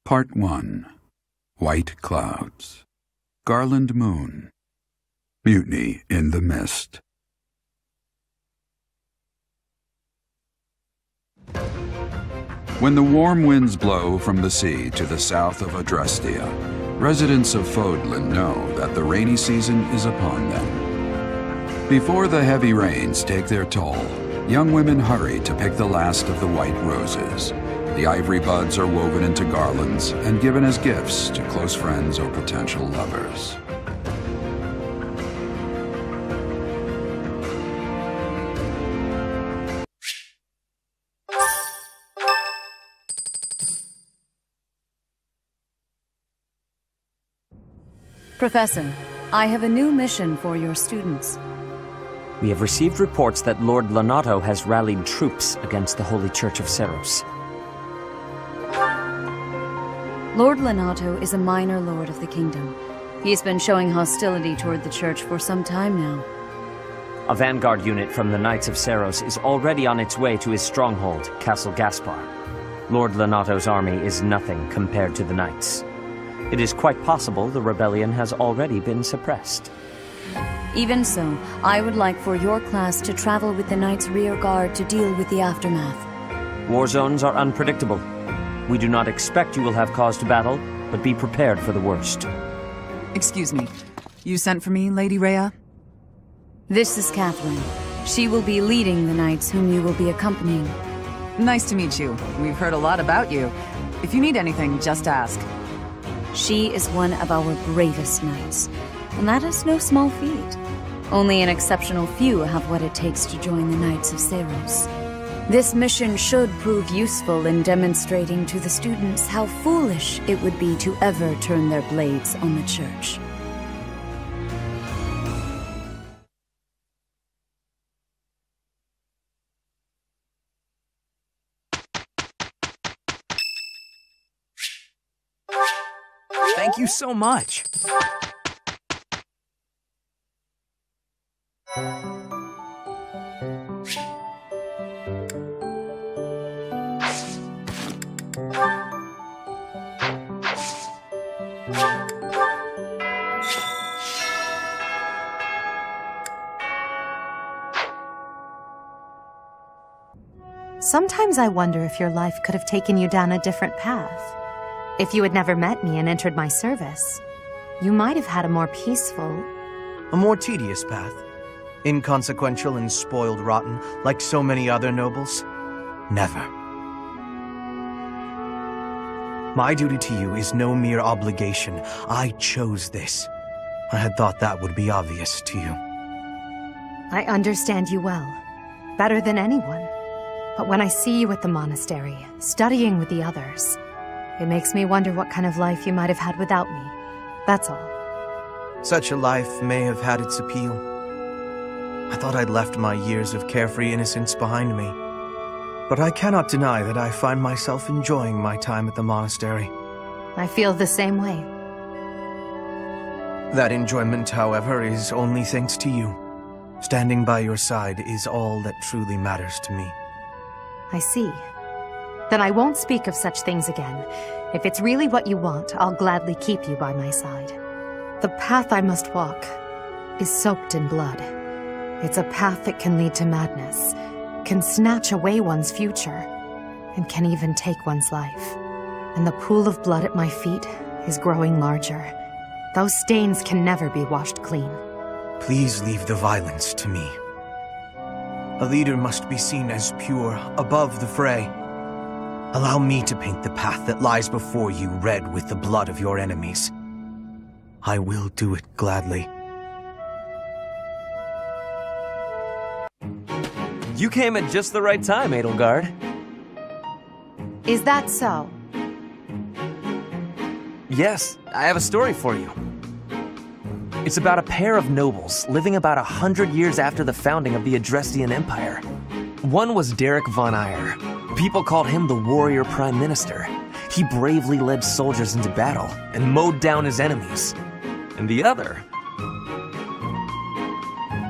Part 1. White Clouds. Garland Moon. Mutiny in the Mist. When the warm winds blow from the sea to the south of Adrestia, residents of Fodlan know that the rainy season is upon them. Before the heavy rains take their toll, young women hurry to pick the last of the white roses. The ivory buds are woven into garlands and given as gifts to close friends or potential lovers. Professor, I have a new mission for your students. We have received reports that Lord Lonato has rallied troops against the Holy Church of Seiros. Lord Lonato is a minor lord of the kingdom. He's been showing hostility toward the church for some time now. A vanguard unit from the Knights of Seiros is already on its way to his stronghold, Castle Gaspar. Lord Lonato's army is nothing compared to the Knights. It is quite possible the rebellion has already been suppressed. Even so, I would like for your class to travel with the Knights' rear guard to deal with the aftermath. War zones are unpredictable. We do not expect you will have cause to battle, but be prepared for the worst. Excuse me. You sent for me, Lady Rhea? This is Catherine. She will be leading the Knights whom you will be accompanying. Nice to meet you. We've heard a lot about you. If you need anything, just ask. She is one of our bravest knights, and that is no small feat. Only an exceptional few have what it takes to join the Knights of Seiros. This mission should prove useful in demonstrating to the students how foolish it would be to ever turn their blades on the Church. Thank you so much. Sometimes I wonder if your life could have taken you down a different path. If you had never met me and entered my service, you might have had a more peaceful... A more tedious path. Inconsequential and spoiled rotten, like so many other nobles. Never. My duty to you is no mere obligation. I chose this. I had thought that would be obvious to you. I understand you well, better than anyone. But when I see you at the monastery, studying with the others, it makes me wonder what kind of life you might have had without me. That's all. Such a life may have had its appeal. I thought I'd left my years of carefree innocence behind me. But I cannot deny that I find myself enjoying my time at the monastery. I feel the same way. That enjoyment, however, is only thanks to you. Standing by your side is all that truly matters to me. I see. Then I won't speak of such things again. If it's really what you want, I'll gladly keep you by my side. The path I must walk is soaked in blood. It's a path that can lead to madness, can snatch away one's future, and can even take one's life. And the pool of blood at my feet is growing larger. Those stains can never be washed clean. Please leave the violence to me. A leader must be seen as pure, above the fray. Allow me to paint the path that lies before you red with the blood of your enemies. I will do it gladly. You came at just the right time, Edelgard. Is that so? Yes, I have a story for you. It's about a pair of nobles living about 100 years after the founding of the Adrestian Empire. One was Derek von Eyre. People called him the warrior prime minister. He bravely led soldiers into battle and mowed down his enemies. And the other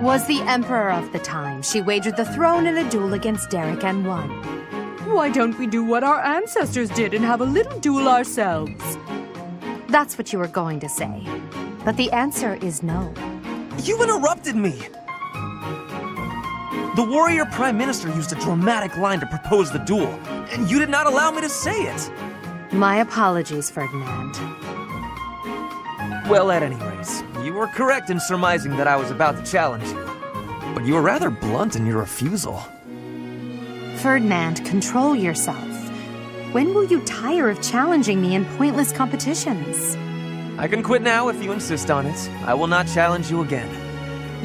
was the emperor of the time. She wagered the throne in a duel against Derek and won. Why don't we do what our ancestors did and have a little duel ourselves? That's what you were going to say. But the answer is no. You interrupted me! The warrior prime minister used a dramatic line to propose the duel, and you did not allow me to say it! My apologies, Ferdinand. Well, at any rate, you were correct in surmising that I was about to challenge you. But you were rather blunt in your refusal. Ferdinand, control yourself. When will you tire of challenging me in pointless competitions? I can quit now if you insist on it. I will not challenge you again.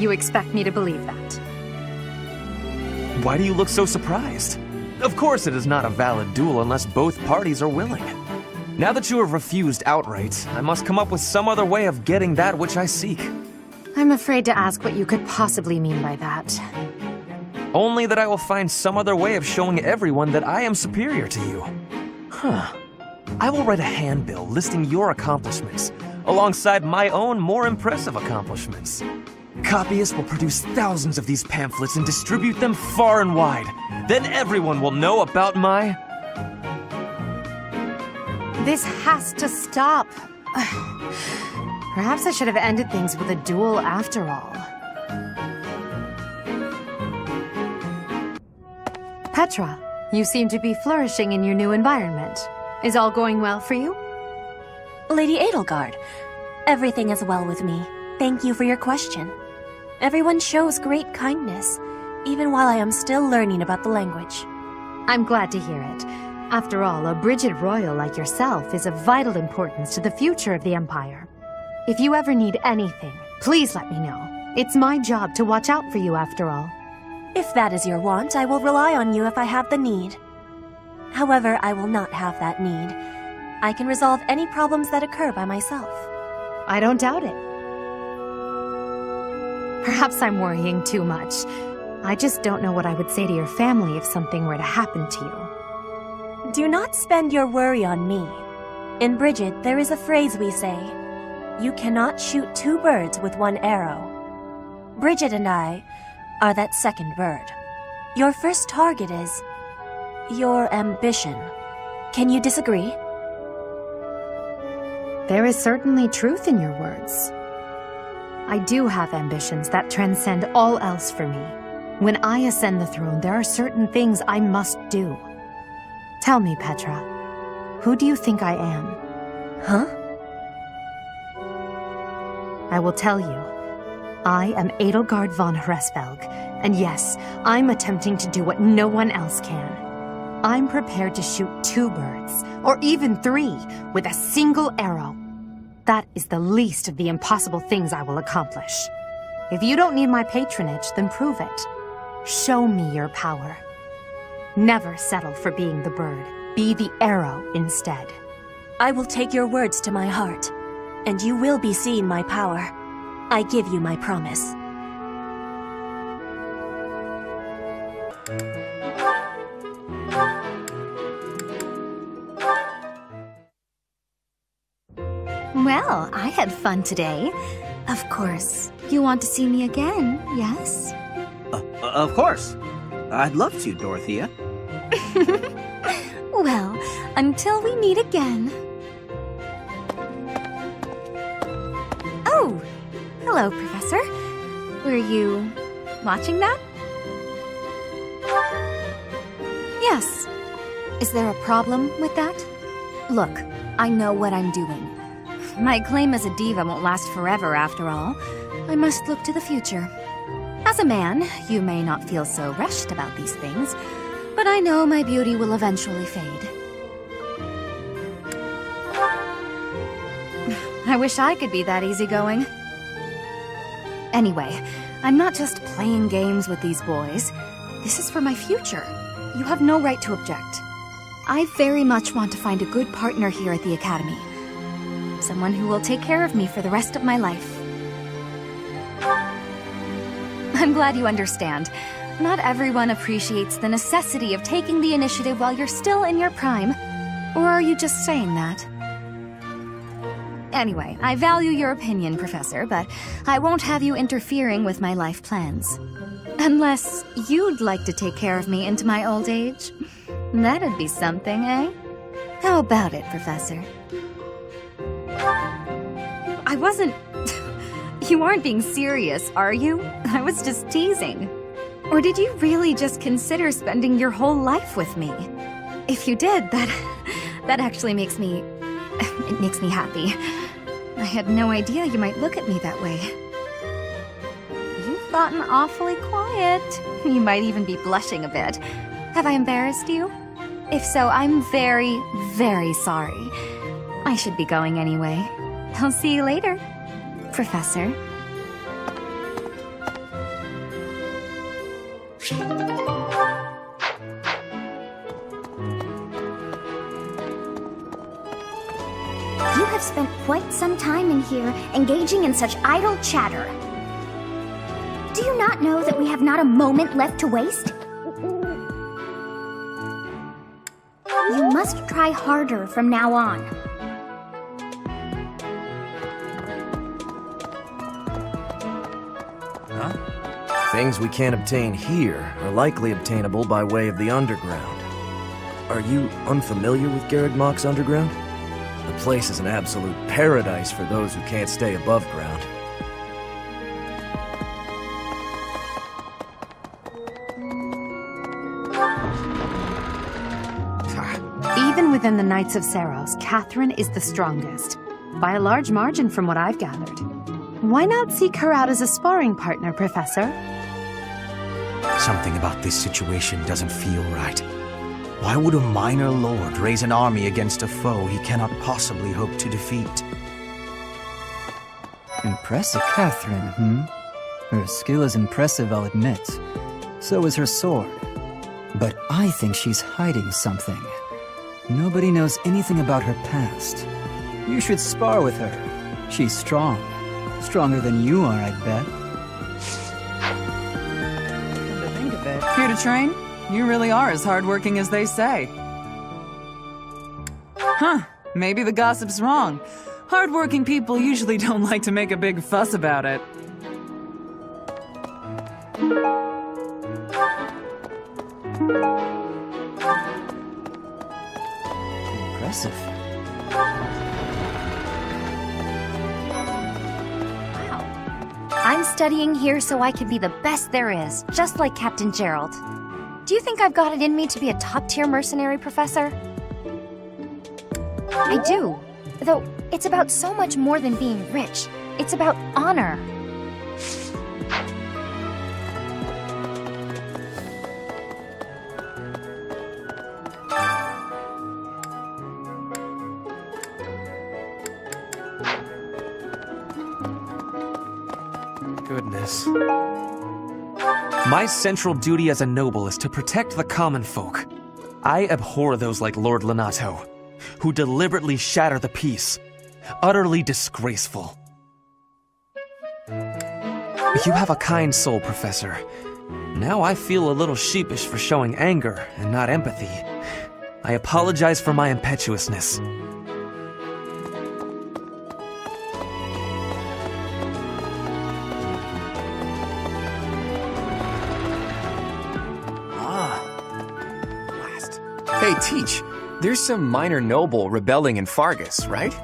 You expect me to believe that? Why do you look so surprised? Of course it is not a valid duel unless both parties are willing. Now that you have refused outright, I must come up with some other way of getting that which I seek. I'm afraid to ask what you could possibly mean by that. Only that I will find some other way of showing everyone that I am superior to you. I will write a handbill listing your accomplishments, alongside my own more impressive accomplishments. Copyists will produce thousands of these pamphlets and distribute them far and wide. Then everyone will know about my... This has to stop. Perhaps I should have ended things with a duel after all. Petra, you seem to be flourishing in your new environment. Is all going well for you? Lady Edelgard, everything is well with me. Thank you for your question. Everyone shows great kindness, even while I am still learning about the language. I'm glad to hear it. After all, a Brigid royal like yourself is of vital importance to the future of the Empire. If you ever need anything, please let me know. It's my job to watch out for you after all. If that is your want, I will rely on you if I have the need. However, I will not have that need. I can resolve any problems that occur by myself. I don't doubt it. Perhaps I'm worrying too much. I just don't know what I would say to your family if something were to happen to you. Do not spend your worry on me. In Brigid, there is a phrase we say. You cannot shoot two birds with one arrow. Brigid and I are that second bird. Your first target is your ambition. Can you disagree? There is certainly truth in your words. I do have ambitions that transcend all else for me. When I ascend the throne, there are certain things I must do. Tell me, Petra, who do you think I am? Huh? I will tell you. I am Edelgard von Hresvelg, and yes, I'm attempting to do what no one else can. I'm prepared to shoot two birds, or even three, with a single arrow. That is the least of the impossible things I will accomplish. If you don't need my patronage, then prove it. Show me your power. Never settle for being the bird. Be the arrow instead. I will take your words to my heart, and you will be seeing my power. I give you my promise. Well, I had fun today. Of course, you want to see me again, yes? Of course. I'd love to, Dorothea. Well, until we meet again. Oh, hello, Professor. Were you watching that? Yes. Is there a problem with that? Look, I know what I'm doing. My claim as a diva won't last forever, after all. I must look to the future. As a man, you may not feel so rushed about these things, but I know my beauty will eventually fade. I wish I could be that easygoing. Anyway, I'm not just playing games with these boys. This is for my future. You have no right to object. I very much want to find a good partner here at the Academy. Someone who will take care of me for the rest of my life. I'm glad you understand. Not everyone appreciates the necessity of taking the initiative while you're still in your prime. Or are you just saying that? Anyway, I value your opinion, Professor, but I won't have you interfering with my life plans. Unless you'd like to take care of me into my old age. That'd be something, eh? How about it, Professor? I wasn't... You aren't being serious, are you? I was just teasing. Or did you really just consider spending your whole life with me? If you did, that actually makes me... It makes me happy. I had no idea you might look at me that way. You've gotten awfully quiet. You might even be blushing a bit. Have I embarrassed you? If so, I'm very, very sorry. I should be going anyway. I'll see you later, Professor. You have spent quite some time in here, engaging in such idle chatter. Do you not know that we have not a moment left to waste? You must try harder from now on. Huh? Things we can't obtain here are likely obtainable by way of the underground. Are you unfamiliar with Garreg Mach's underground? The place is an absolute paradise for those who can't stay above ground. Even within the Knights of Seiros, Catherine is the strongest, by a large margin from what I've gathered. Why not seek her out as a sparring partner, Professor? Something about this situation doesn't feel right. Why would a minor lord raise an army against a foe he cannot possibly hope to defeat? Impressive Catherine, Her skill is impressive, I'll admit. So is her sword. But I think she's hiding something. Nobody knows anything about her past. You should spar with her. She's strong. Stronger than you are, I'd bet. Come to think of it. Here to train? You really are as hardworking as they say. Huh, maybe the gossip's wrong. Hardworking people usually don't like to make a big fuss about it. Impressive. I'm studying here so I can be the best there is, just like Captain Gerald. Do you think I've got it in me to be a top-tier mercenary, Professor? I do. Though, it's about so much more than being rich. It's about honor. Goodness. My central duty as a noble is to protect the common folk. I abhor those like Lord Lonato, who deliberately shatter the peace. Utterly disgraceful. You have a kind soul, Professor. Now I feel a little sheepish for showing anger and not empathy. I apologize for my impetuousness. Hey, Teach, there's some minor noble rebelling in Faerghus, right?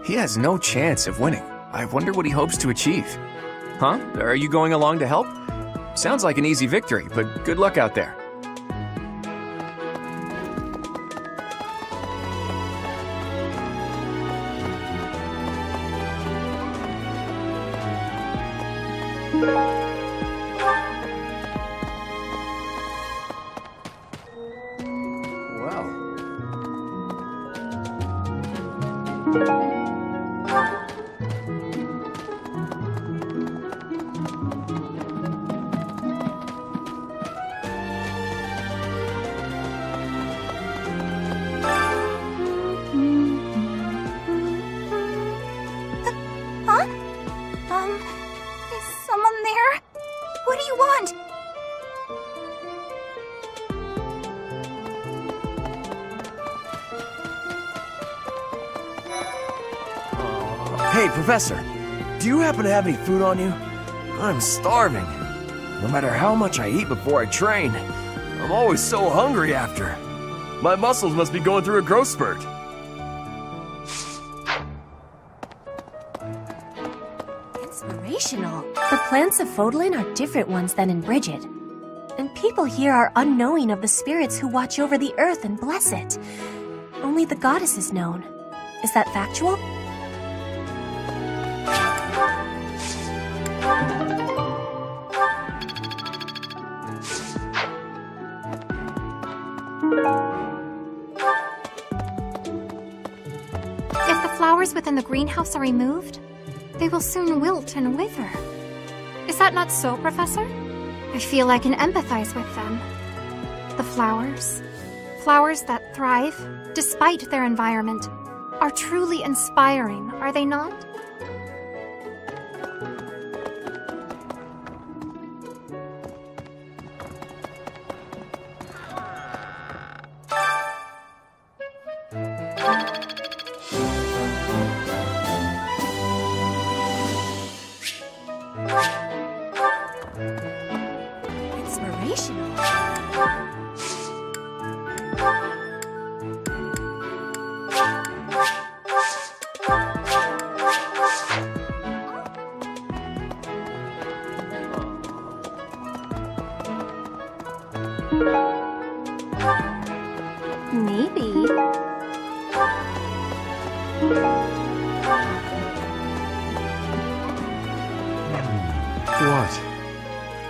He has no chance of winning. I wonder what he hopes to achieve. Huh? Are you going along to help? Sounds like an easy victory, but good luck out there. Is someone there? What do you want? Hey, Professor, do you happen to have any food on you? I'm starving. No matter how much I eat before I train, I'm always so hungry after. My muscles must be going through a growth spurt. Inspirational. The plants of Fodlan are different ones than in Bridget. And people here are unknowing of the spirits who watch over the earth and bless it. Only the goddess is known. Is that factual? If the flowers within the greenhouse are removed, they will soon wilt and wither. Is that not so, Professor? I feel I can empathize with them. The flowers that thrive, despite their environment, are truly inspiring, are they not?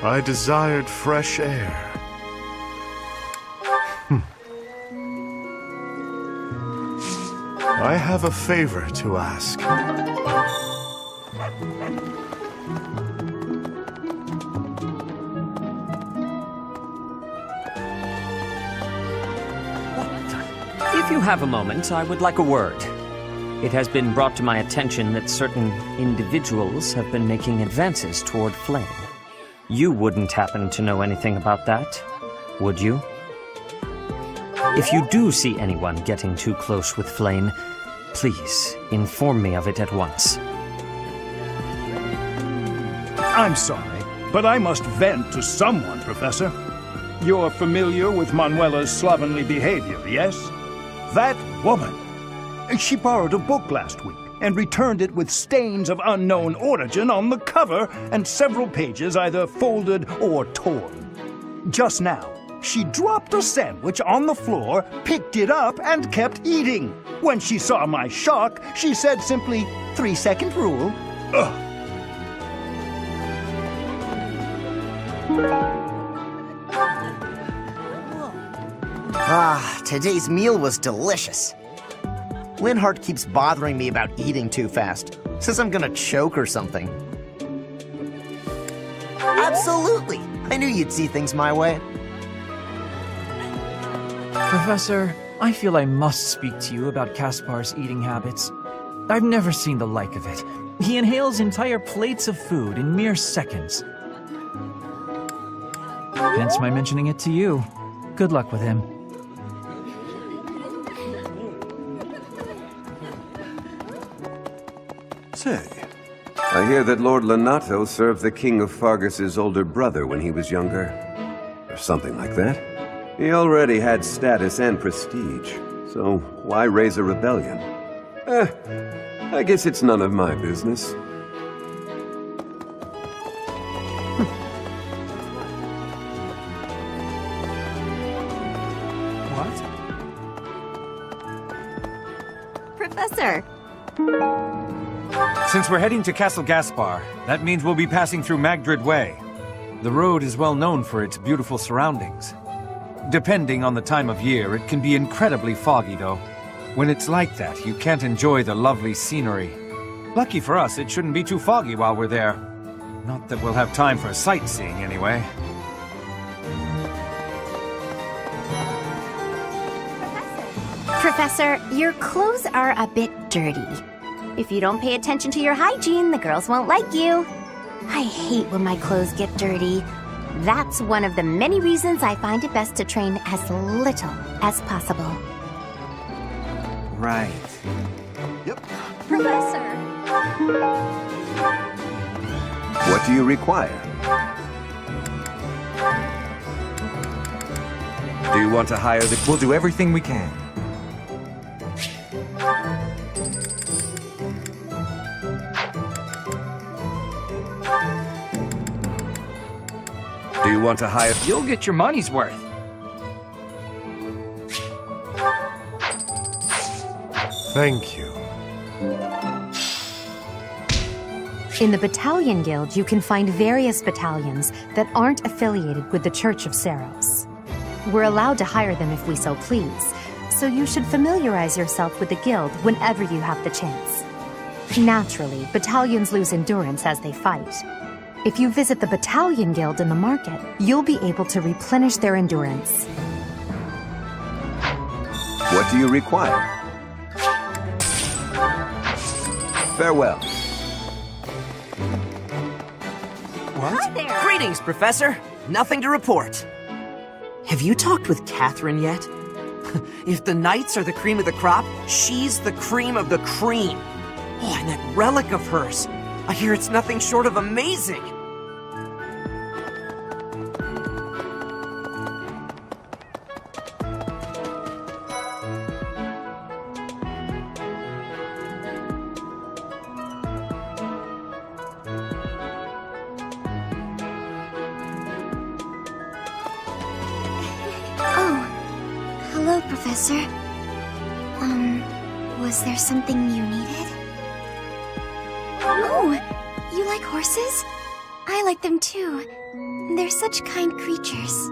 I desired fresh air. I have a favor to ask. If you have a moment, I would like a word. It has been brought to my attention that certain individuals have been making advances toward Flame. You wouldn't happen to know anything about that, would you? If you do see anyone getting too close with Flame, please inform me of it at once. I'm sorry, but I must vent to someone, Professor. You're familiar with Manuela's slovenly behavior, yes? That woman! She borrowed a book last week and returned it with stains of unknown origin on the cover and several pages either folded or torn. Just now, she dropped a sandwich on the floor, picked it up, and kept eating. When she saw my shock, she said simply, 3-second rule. Ugh. Ah, today's meal was delicious. Linhardt keeps bothering me about eating too fast. Says I'm gonna choke or something. Absolutely! I knew you'd see things my way. Professor, I feel I must speak to you about Caspar's eating habits. I've never seen the like of it. He inhales entire plates of food in mere seconds. Hence my mentioning it to you. Good luck with him. Say, I hear that Lord Lonato served the King of Faerghus' older brother when he was younger. Or something like that. He already had status and prestige, so why raise a rebellion? I guess it's none of my business. What? Professor! Since we're heading to Castle Gaspar, that means we'll be passing through Magdred Way. The road is well known for its beautiful surroundings. Depending on the time of year, it can be incredibly foggy, though. When it's like that, you can't enjoy the lovely scenery. Lucky for us, it shouldn't be too foggy while we're there. Not that we'll have time for sightseeing, anyway. Professor, your clothes are a bit dirty. If you don't pay attention to your hygiene, the girls won't like you. I hate when my clothes get dirty. That's one of the many reasons I find it best to train as little as possible. Right. Yep. Professor! What do you require? Do you want to hire the... We'll do everything we can. Do you want to hire... You'll get your money's worth. Thank you. In the Battalion Guild, you can find various battalions that aren't affiliated with the Church of Seiros. We're allowed to hire them if we so please, so you should familiarize yourself with the guild whenever you have the chance. Naturally, battalions lose endurance as they fight. If you visit the Battalion Guild in the market, you'll be able to replenish their endurance. What do you require? Farewell. What? Hi there. Greetings, Professor. Nothing to report. Have you talked with Catherine yet? If the Knights are the cream of the crop, she's the cream of the cream. Oh, and that relic of hers. I hear it's nothing short of amazing. Hello, Professor. Was there something you needed? Oh, you like horses? I like them too. They're such kind creatures.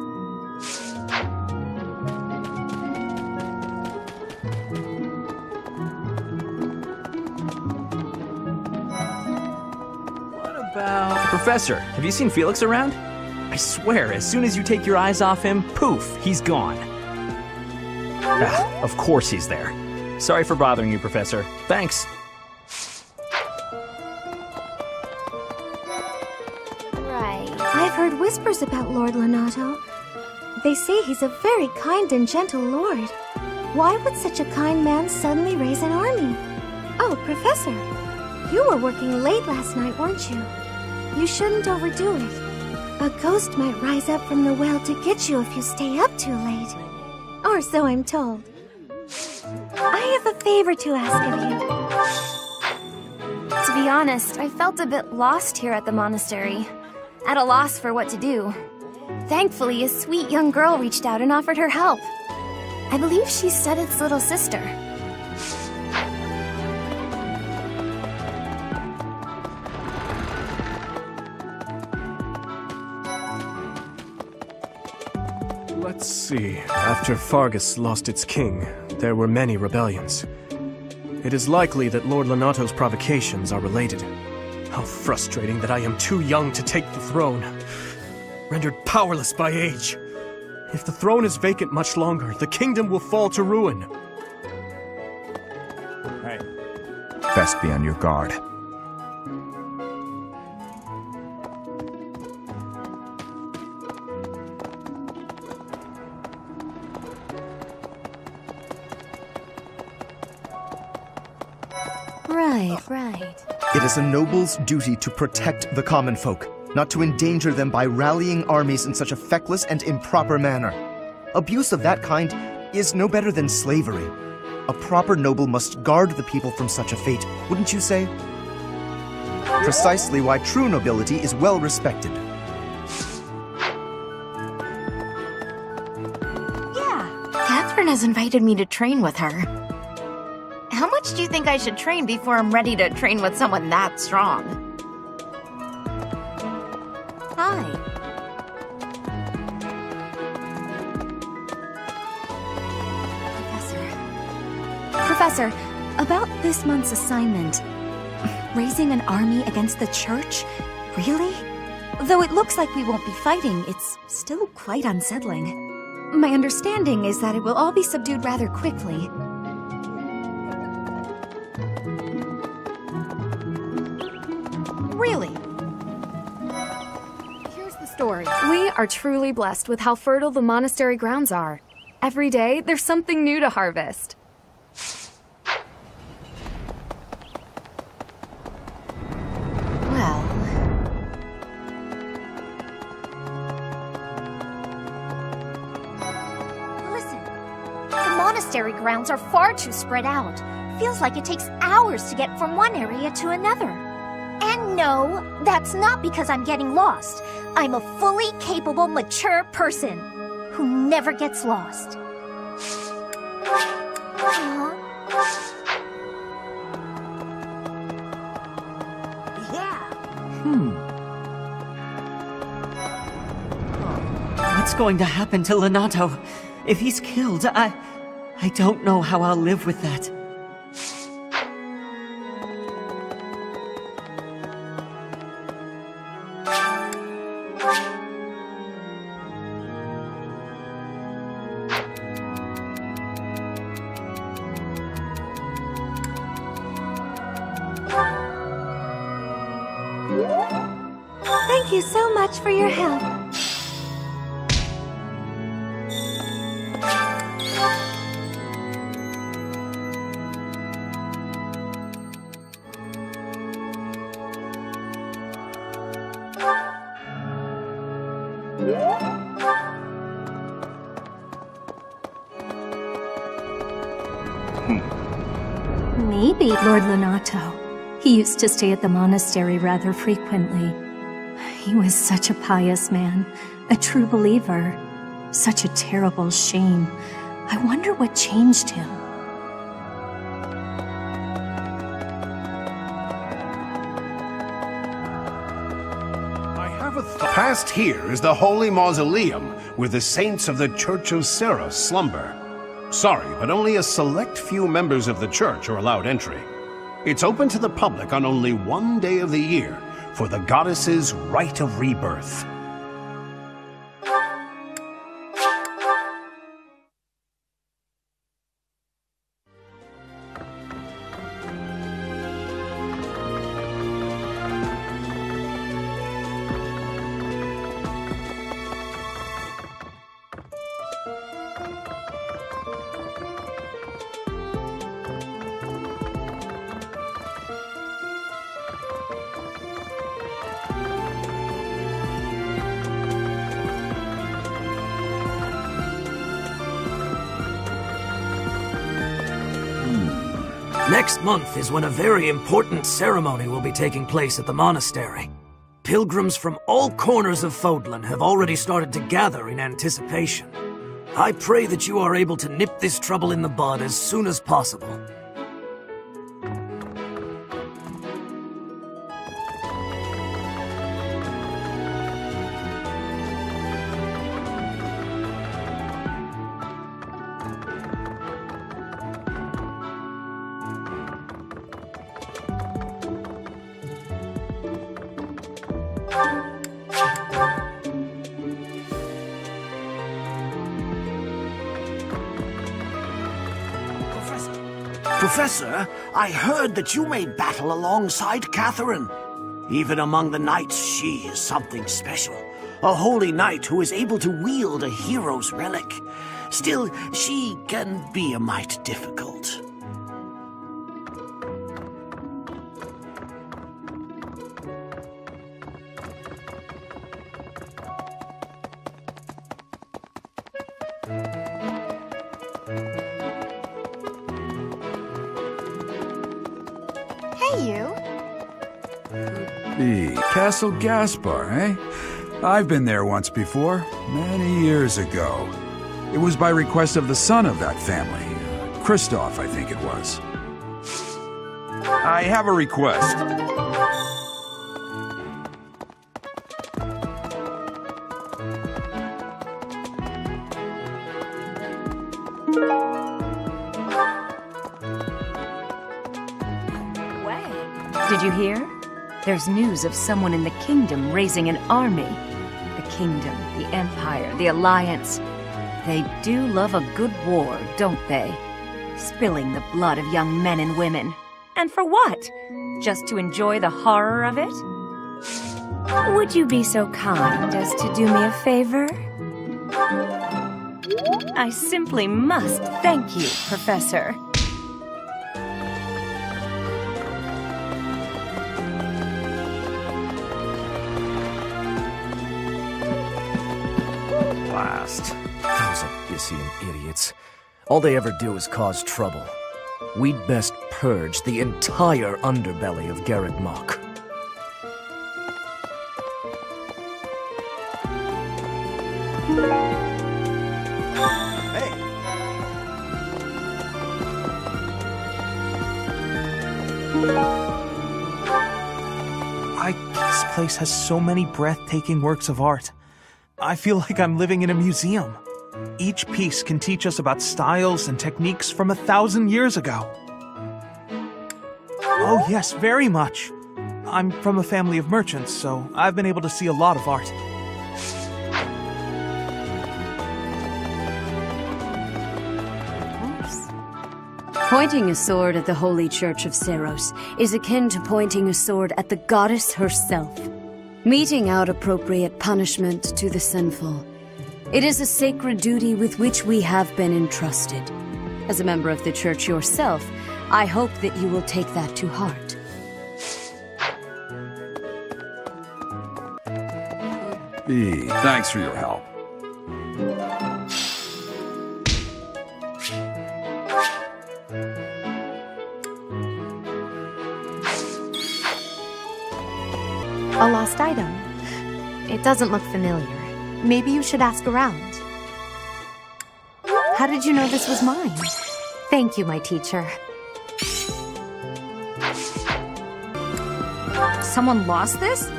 Professor, have you seen Felix around? I swear, as soon as you take your eyes off him, poof, he's gone. Of course he's there. Sorry for bothering you, Professor. Thanks. Right. I've heard whispers about Lord Lonato. They say he's a very kind and gentle lord. Why would such a kind man suddenly raise an army? Oh, Professor, you were working late last night, weren't you? You shouldn't overdo it. A ghost might rise up from the well to get you if you stay up too late. Or so I'm told. I have a favor to ask of you. To be honest, I felt a bit lost here at the monastery. At a loss for what to do. Thankfully, a sweet young girl reached out and offered her help. I believe she's Sedith's little sister. Let's see. After Faerghus lost its king, there were many rebellions. It is likely that Lord Lonato's provocations are related. How frustrating that I am too young to take the throne. Rendered powerless by age. If the throne is vacant much longer, the kingdom will fall to ruin. Hey. Best be on your guard. Right. It is a noble's duty to protect the common folk, not to endanger them by rallying armies in such a feckless and improper manner. Abuse of that kind is no better than slavery. A proper noble must guard the people from such a fate, wouldn't you say? Precisely why true nobility is well respected. Yeah, Catherine has invited me to train with her. How much do you think I should train before I'm ready to train with someone that strong? Hi. Professor, about this month's assignment. Raising an army against the church? Really? Though it looks like we won't be fighting, it's still quite unsettling. My understanding is that it will all be subdued rather quickly. Really? Here's the story. We are truly blessed with how fertile the monastery grounds are. Every day, there's something new to harvest. Well... monastery grounds are far too spread out. Feels like it takes hours to get from one area to another. And no, that's not because I'm getting lost. I'm a fully capable, mature person who never gets lost. What's going to happen to Lonato? If he's killed, I don't know how I'll live with that. Thank you so much for your help. Maybe Lord Lonato. He used to stay at the monastery rather frequently. He was such a pious man, a true believer. Such a terrible shame. I wonder what changed him. Past here is the holy mausoleum where the saints of the Church of Seiros slumber. Sorry, but only a select few members of the church are allowed entry. It's open to the public on only one day of the year for the goddess's rite of rebirth. Next month is when a very important ceremony will be taking place at the monastery. Pilgrims from all corners of Fodlan have already started to gather in anticipation. I pray that you are able to nip this trouble in the bud as soon as possible. Professor, I heard that you may battle alongside Catherine. Even among the knights, she is something special. A holy knight who is able to wield a hero's relic. Still, she can be a mite difficult. Castle Gaspar, eh? I've been there once before, many years ago. It was by request of the son of that family. Christoph, I think it was. I have a request. Did you hear? There's news of someone in the kingdom raising an army. The kingdom, the empire, the alliance. They do love a good war, don't they? Spilling the blood of young men and women. And for what? Just to enjoy the horror of it? Would you be so kind as to do me a favor? I simply must thank you, Professor. Blast. Those Abyssian idiots. All they ever do is cause trouble. We'd best purge the entire underbelly of Garreg Mach. This place has so many breathtaking works of art. I feel like I'm living in a museum. Each piece can teach us about styles and techniques from 1,000 years ago. Oh yes, very much. I'm from a family of merchants, so I've been able to see a lot of art. Pointing a sword at the Holy Church of Seiros is akin to pointing a sword at the goddess herself, meting out appropriate punishment to the sinful. It is a sacred duty with which we have been entrusted. As a member of the Church yourself, I hope that you will take that to heart. Thanks for your help. A lost item. It doesn't look familiar. Maybe you should ask around. How did you know this was mine? Thank you, my teacher. Someone lost this?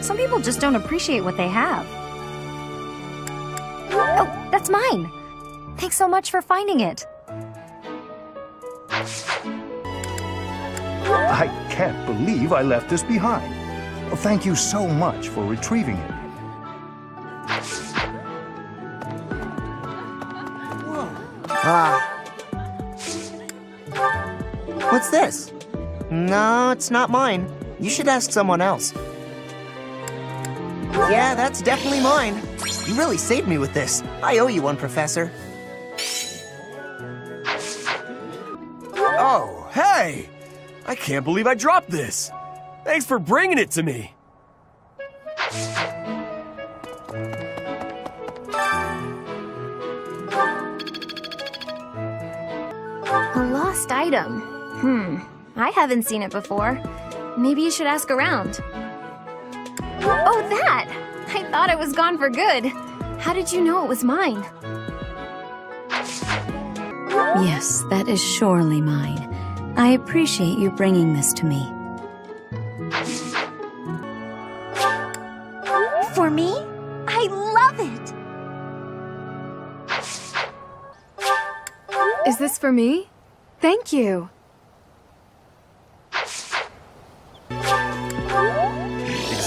Some people just don't appreciate what they have. Oh, that's mine! Thanks so much for finding it. I can't believe I left this behind. Thank you so much for retrieving it. What's this? No, it's not mine. You should ask someone else. Yeah, that's definitely mine. You really saved me with this. I owe you one, Professor. Oh, hey! I can't believe I dropped this. Thanks for bringing it to me. A lost item. I haven't seen it before. Maybe you should ask around. Oh, that! I thought it was gone for good. How did you know it was mine? Yes, that is surely mine. I appreciate you bringing this to me. For me? I love it! Is this for me? Thank you.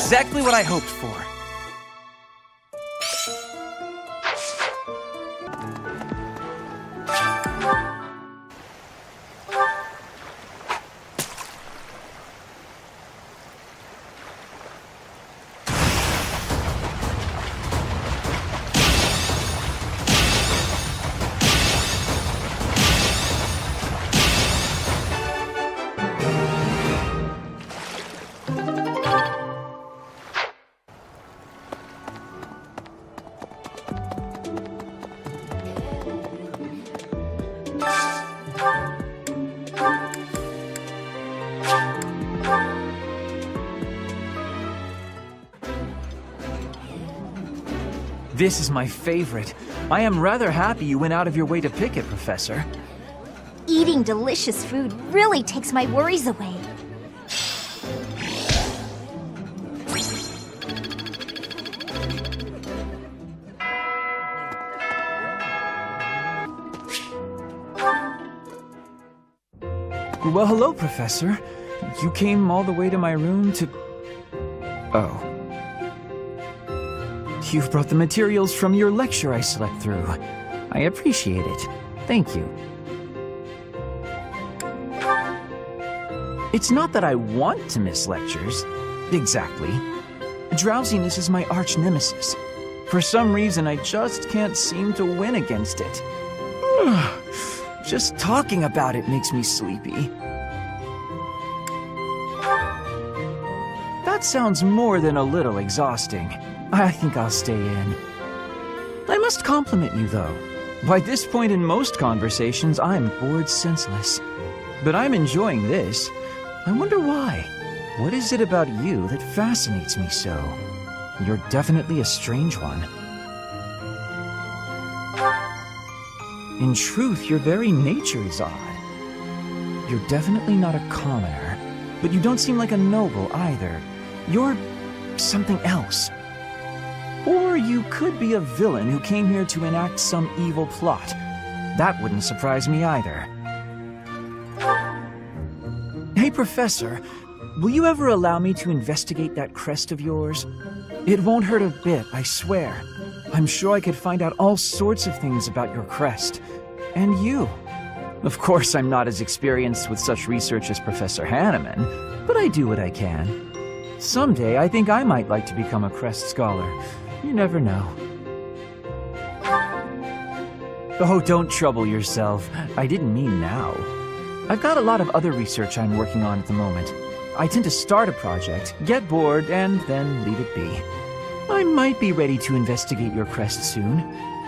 Exactly what I hoped for. This is my favorite. I am rather happy you went out of your way to pick it, Professor. Eating delicious food really takes my worries away. Well, hello, Professor. You came all the way to my room to... Oh. You've brought the materials from your lecture I slept through. I appreciate it. Thank you. It's not that I want to miss lectures. Exactly. Drowsiness is my arch nemesis. For some reason, I just can't seem to win against it. Just talking about it makes me sleepy. That sounds more than a little exhausting. I think I'll stay in. I must compliment you, though. By this point in most conversations, I'm bored senseless. But I'm enjoying this. I wonder why. What is it about you that fascinates me so? You're definitely a strange one. In truth, your very nature is odd. You're definitely not a commoner, but you don't seem like a noble either. You're something else. Or you could be a villain who came here to enact some evil plot. That wouldn't surprise me either. Hey, Professor, will you ever allow me to investigate that crest of yours? It won't hurt a bit, I swear. I'm sure I could find out all sorts of things about your crest. And you. Of course, I'm not as experienced with such research as Professor Hanneman, but I do what I can. Someday, I think I might like to become a crest scholar. You never know. Oh, don't trouble yourself. I didn't mean now. I've got a lot of other research I'm working on at the moment. I tend to start a project, get bored, and then leave it be. I might be ready to investigate your crest soon.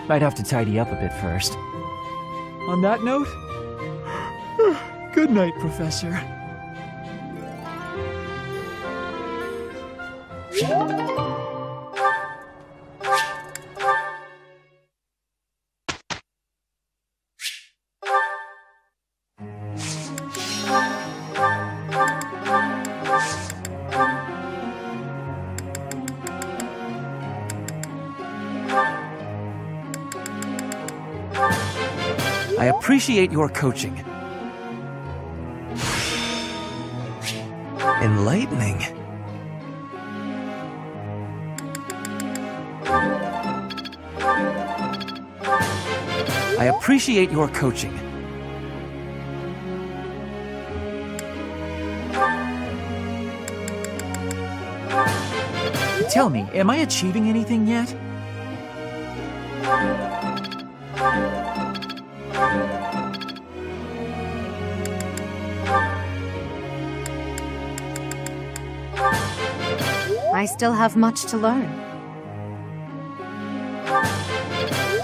I'd have to tidy up a bit first. On that note, good night, Professor. I appreciate your coaching. Enlightening. I appreciate your coaching. Tell me, am I achieving anything yet? I still have much to learn.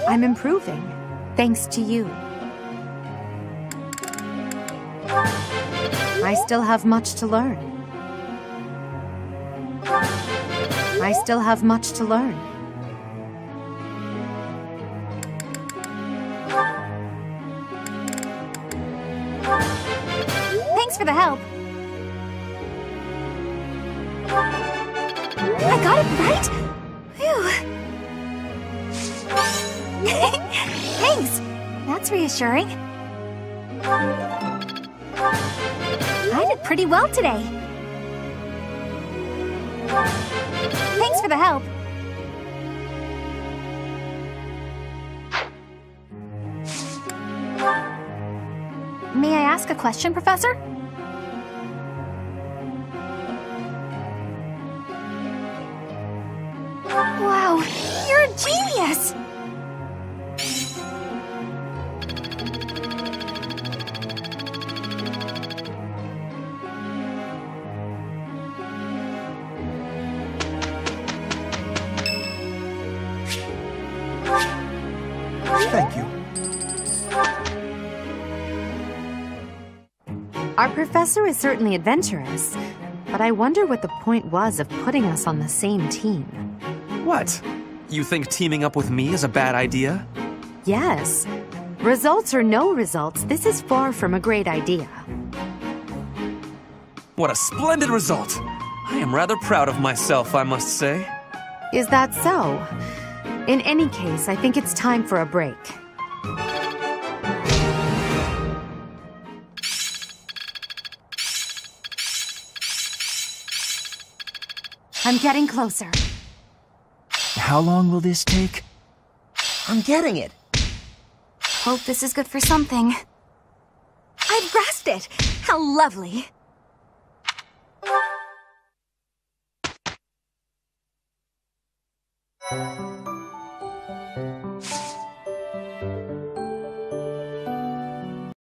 I'm improving, thanks to you. I still have much to learn. I still have much to learn. Thanks for the help. I got it right? Phew. Thanks. That's reassuring. I did pretty well today. Thanks for the help. May I ask a question, Professor? Wow, you're a genius! Thank you. Our professor is certainly adventurous, but I wonder what the point was of putting us on the same team. What? You think teaming up with me is a bad idea? Yes. Results or no results, this is far from a great idea. What a splendid result! I am rather proud of myself, I must say. Is that so? In any case, I think it's time for a break. I'm getting closer. How long will this take? I'm getting it. Hope this is good for something. I've grasped it! How lovely!